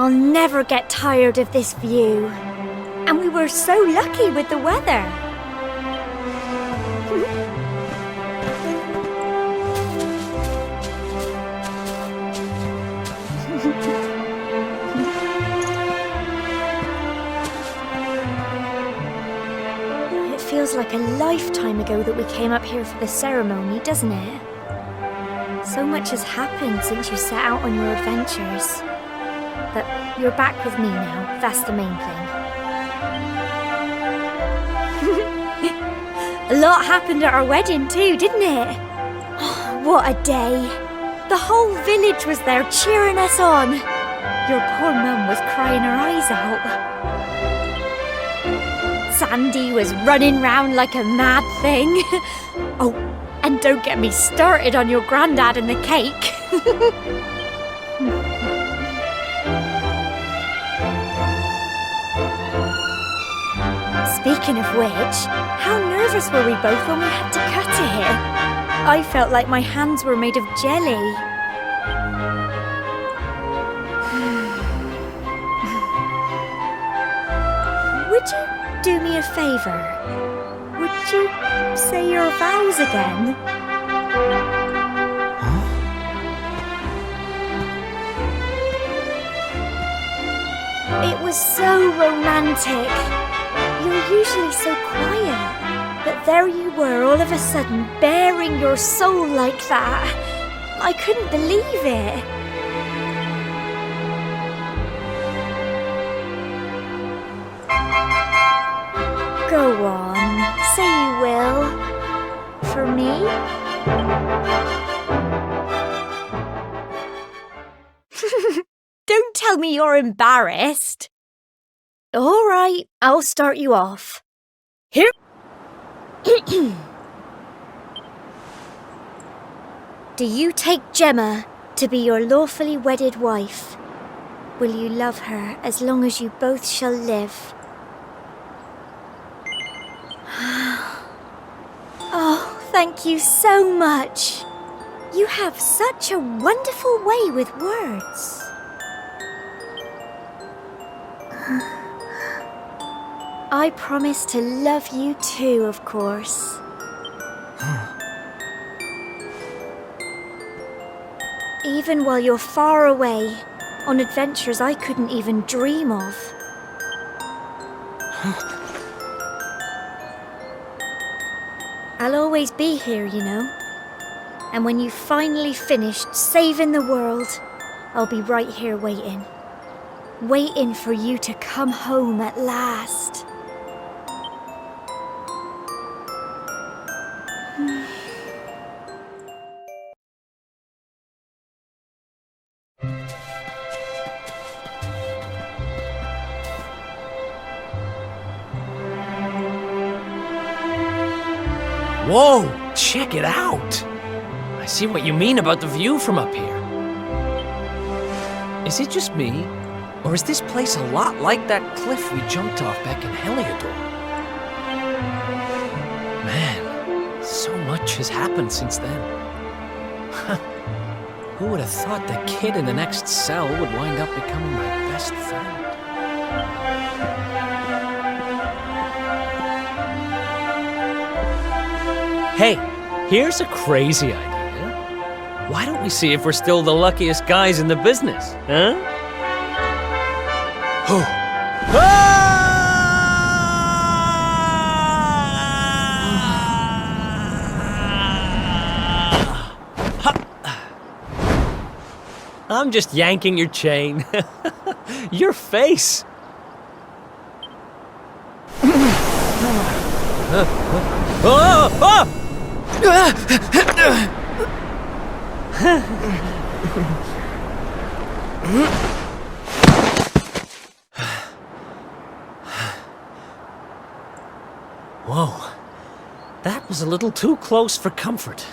I'll never get tired of this view. And we were so lucky with the weather. It feels like a lifetime ago that we came up here for the ceremony, doesn't it? So much has happened since you set out on your adventures. But you're back with me now, that's the main thing. A lot happened at our wedding too, didn't it? Oh, what a day. The whole village was there cheering us on. Your poor mum was crying her eyes out. Sandy was running round like a mad thing. Oh, and don't get me started on your granddad and the cake. Speaking of which, how nervous were we both when we had to cut it? I felt like my hands were made of jelly. Would you do me a favour? Would you say your vows again? Huh? It was so romantic. You're usually so quiet, but there you were all of a sudden bearing your soul like that. I couldn't believe it. Go on, say you will. For me? Don't tell me you're embarrassed. All right, I'll start you off. Here. Do you take Gemma to be your lawfully wedded wife? Will you love her as long as you both shall live? Oh, thank you so much. You have such a wonderful way with words. I promise to love you too, of course. Even while you're far away, on adventures I couldn't even dream of. I'll always be here, you know. And when you've finally finished saving the world, I'll be right here waiting. Waiting for you to come home at last. Whoa, check it out! I see what you mean about the view from up here. Is it just me, or is this place a lot like that cliff we jumped off back in Heliodor? Man, so much has happened since then. Who would have thought the kid in the next cell would wind up becoming my best friend? Hey, here's a crazy idea. Why don't we see if we're still the luckiest guys in the business, huh? I'm just yanking your chain. Your face. Whoa, that was a little too close for comfort.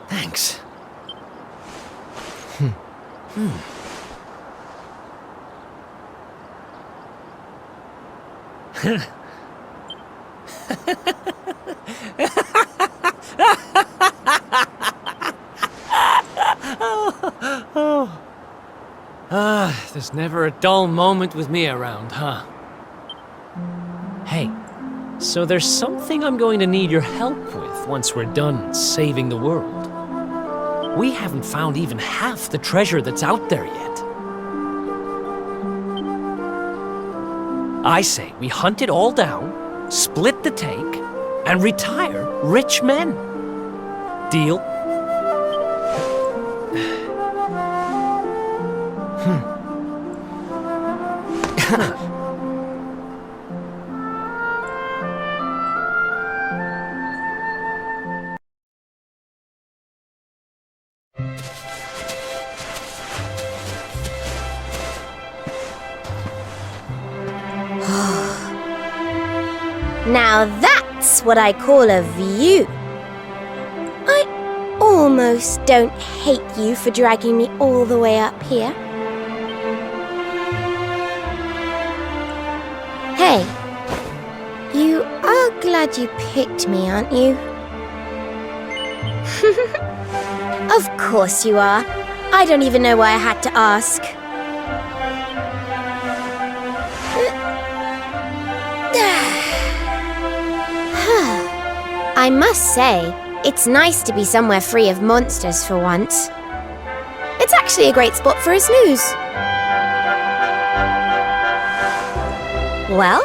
Thanks. There's never a dull moment with me around, huh? Hey, so there's something I'm going to need your help with once we're done saving the world. We haven't found even half the treasure that's out there yet. I say we hunt it all down, split the take, and retire rich men. Deal? Now that's what I call a view. I almost don't hate you for dragging me all the way up here. Hey, you are glad you picked me, aren't you? Of course you are. I don't even know why I had to ask. I must say, it's nice to be somewhere free of monsters for once. It's actually a great spot for a snooze. Well,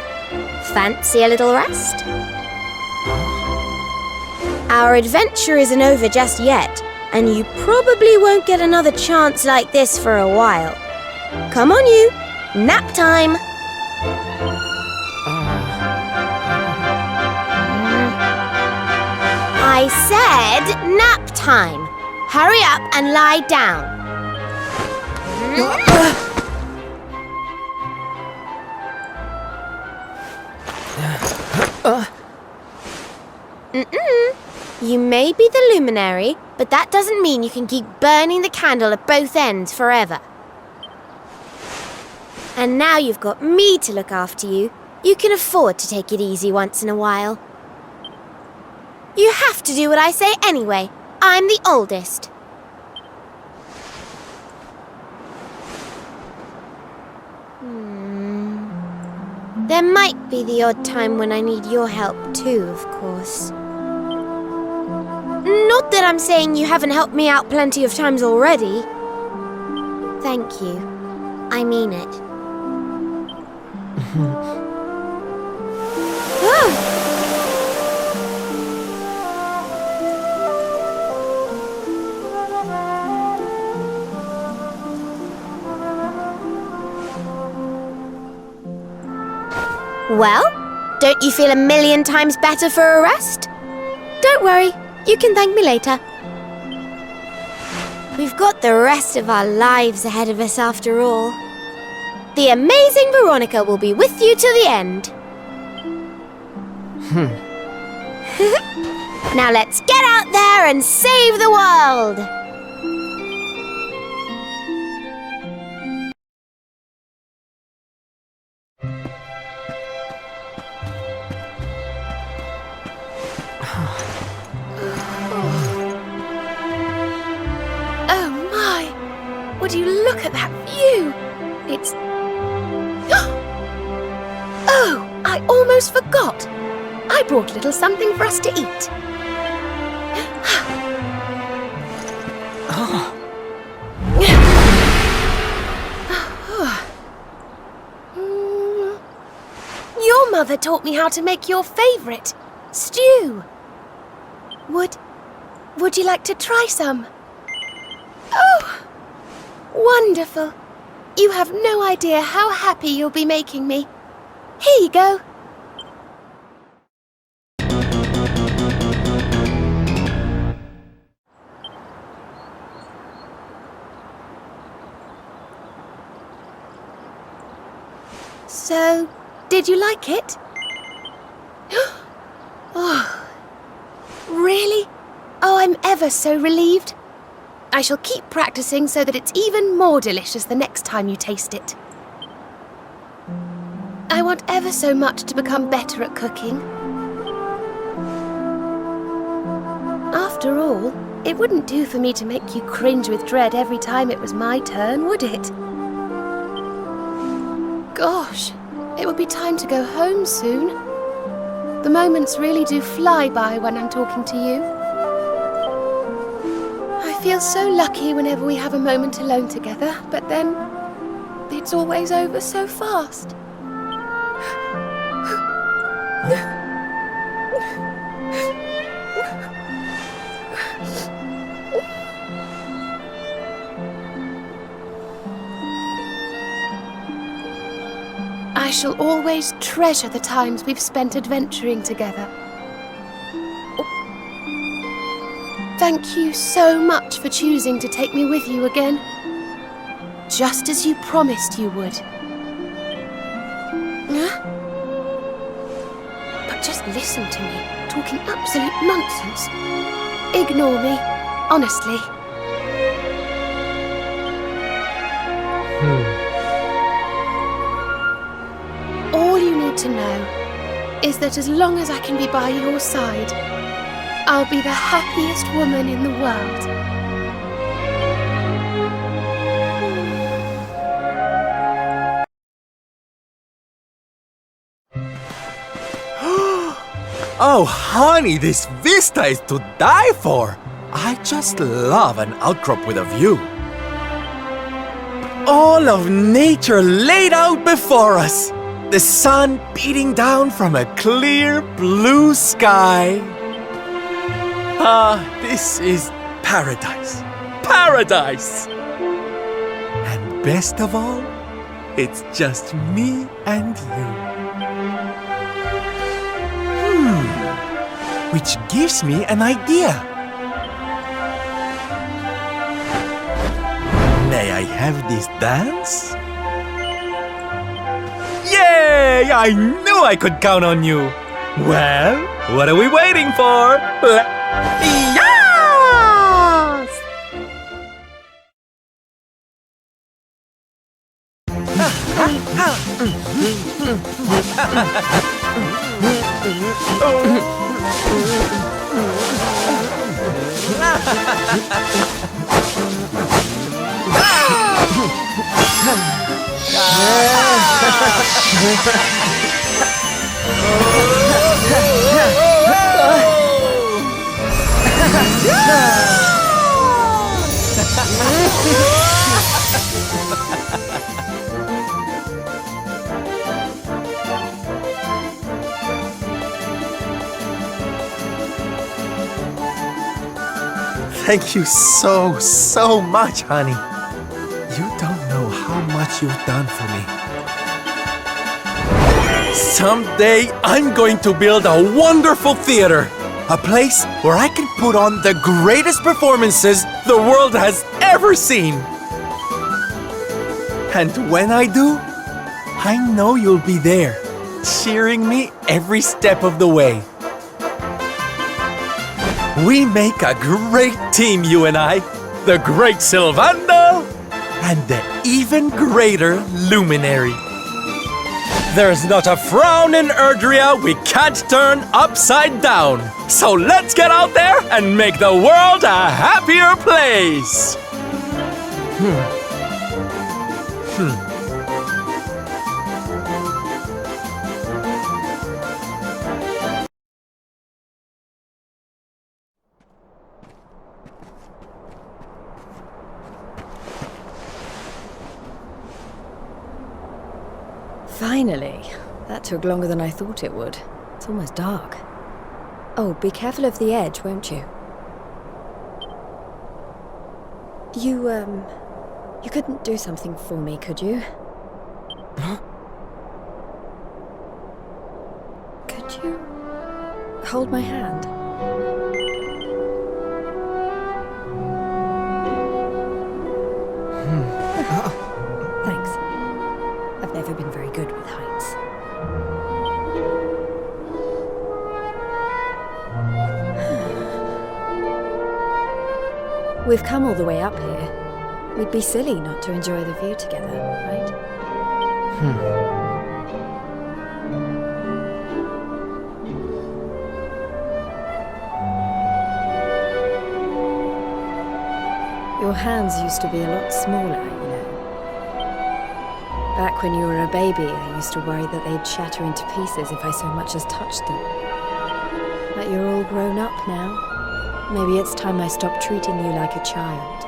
fancy a little rest? Our adventure isn't over just yet, and you probably won't get another chance like this for a while. Come on you, nap time! I said nap time. Hurry up and lie down. You may be the luminary, but that doesn't mean you can keep burning the candle at both ends forever. And now you've got me to look after you, you can afford to take it easy once in a while. You have to do what I say anyway. I'm the oldest. There might be the odd time when I need your help too, of course. Not that I'm saying you haven't helped me out plenty of times already. Thank you. I mean it. Oh! Well, don't you feel a million times better for a rest? Don't worry, you can thank me later. We've got the rest of our lives ahead of us after all. The amazing Veronica will be with you to the end. Now let's get out there and save the world! Would you look at that view? It's... Oh, I almost forgot. I brought a little something for us to eat. Your mother taught me how to make your favourite, stew. Would you like to try some? Oh! Wonderful! You have no idea how happy you'll be making me. Here you go. So, did you like it? Oh, really? Oh, I'm ever so relieved. I shall keep practicing so that it's even more delicious the next time you taste it. I want ever so much to become better at cooking. After all, it wouldn't do for me to make you cringe with dread every time it was my turn, would it? Gosh, it will be time to go home soon. The moments really do fly by when I'm talking to you. I feel so lucky whenever we have a moment alone together, but then it's always over so fast. I shall always treasure the times we've spent adventuring together. Thank you so much for choosing to take me with you again. Just as you promised you would. Huh? But just listen to me, talking absolute nonsense. Ignore me, honestly. All you need to know is that as long as I can be by your side, I'll be the happiest woman in the world. Oh, honey, this vista is to die for. I just love an outcrop with a view. All of nature laid out before us. The sun beating down from a clear blue sky. This is paradise. Paradise! And best of all, it's just me and you. Which gives me an idea. May I have this dance? Yay! I knew I could count on you. Well, what are we waiting for? Yes! Thank you so much, honey. You don't know how much you've done for me. Someday, I'm going to build a wonderful theater. A place where I can put on the greatest performances the world has ever seen. And when I do, I know you'll be there, cheering me every step of the way. We make a great team, you and I. The great Sylvando and the even greater Luminary. There's not a frown in Erdrea we can't turn upside down. So let's get out there and make the world a happier place. Finally. That took longer than I thought it would. It's almost dark. Oh, be careful of the edge, won't you? You couldn't do something for me, could you? Huh? Could you hold my hand? Thanks. I've never been very good with heights. We've come all the way up here. We'd be silly not to enjoy the view together, right? Your hands used to be a lot smaller, you know. Back when you were a baby, I used to worry that they'd shatter into pieces if I so much as touched them. But you're all grown up now. Maybe it's time I stopped treating you like a child.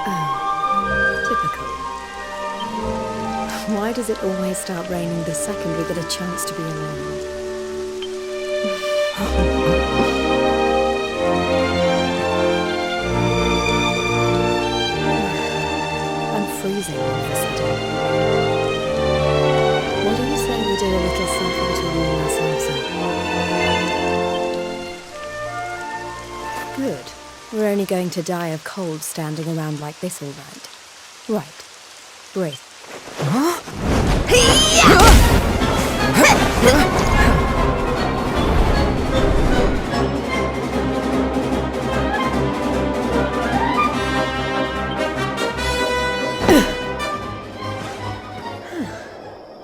Oh, typical. Why does it always start raining the second we get a chance to be around? I'm freezing all of a sudden. What do you say we do a little something to warm ourselves up? Good. We're only going to die of cold standing around like this all right. Right. Breathe.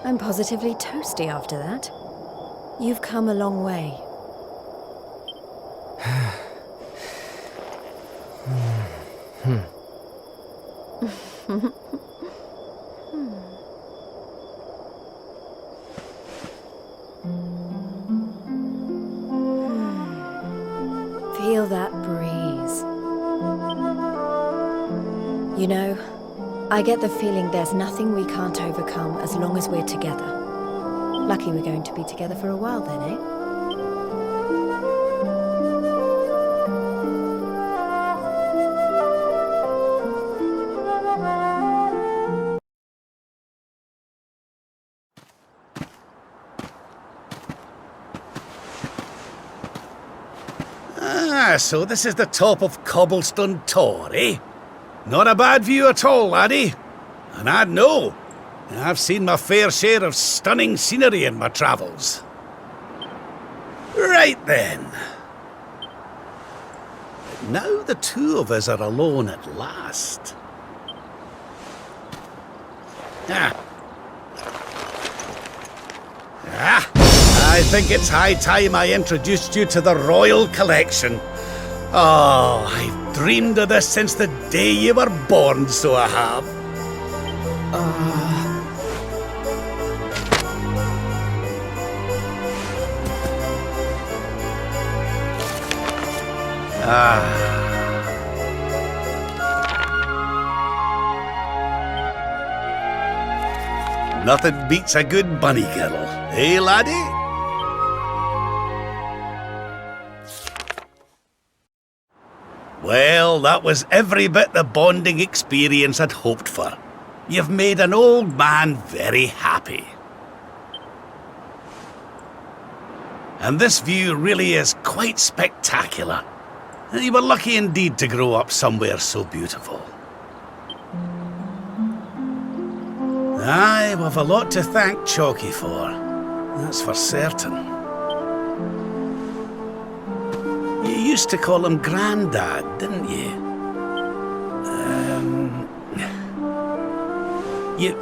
I'm positively toasty after that. You've come a long way. Feel that breeze. You know, I get the feeling there's nothing we can't overcome as long as we're together. Lucky we're going to be together for a while then, eh? So this is the top of Cobblestone Tor, eh? Not a bad view at all, laddie. And I'd know. I've seen my fair share of stunning scenery in my travels. Right then. Now the two of us are alone at last. I think it's high time I introduced you to the Royal Collection. Oh, I've dreamed of this since the day you were born, so I have. Nothing beats a good bunny girl, eh, laddie? Well, that was every bit the bonding experience I'd hoped for. You've made an old man very happy. And this view really is quite spectacular. You were lucky indeed to grow up somewhere so beautiful. Aye, we've a lot to thank Chalky for. That's for certain. You used to call him Grandad, didn't you? You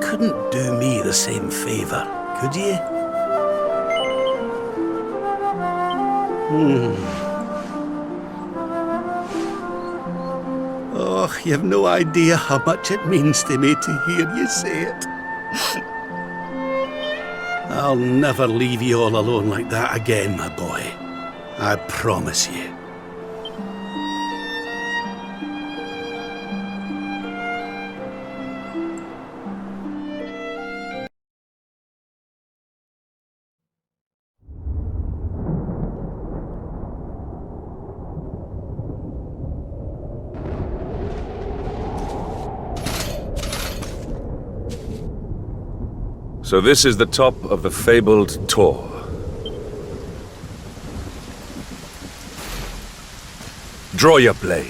couldn't do me the same favour, could you? Oh, you've no idea how much it means to me to hear you say it. I'll never leave you all alone like that again, my boy. I promise you. So this is the top of the fabled Tor. Draw your blade.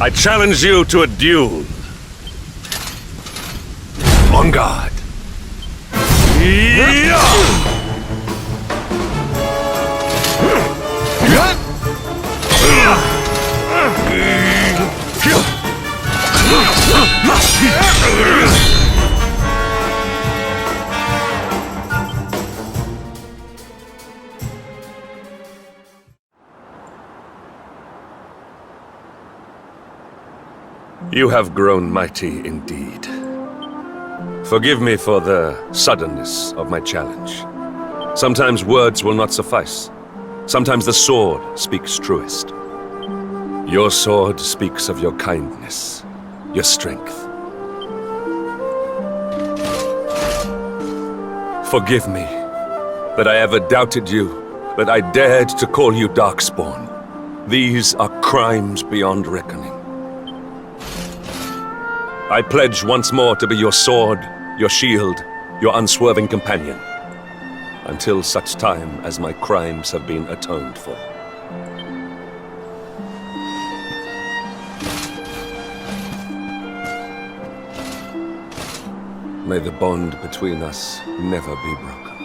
I challenge you to a duel. On guard. You have grown mighty indeed. Forgive me for the suddenness of my challenge. Sometimes words will not suffice. Sometimes the sword speaks truest. Your sword speaks of your kindness, your strength. Forgive me that I ever doubted you, that I dared to call you Darkspawn. These are crimes beyond reckoning. I pledge once more to be your sword, your shield, your unswerving companion, until such time as my crimes have been atoned for. May the bond between us never be broken.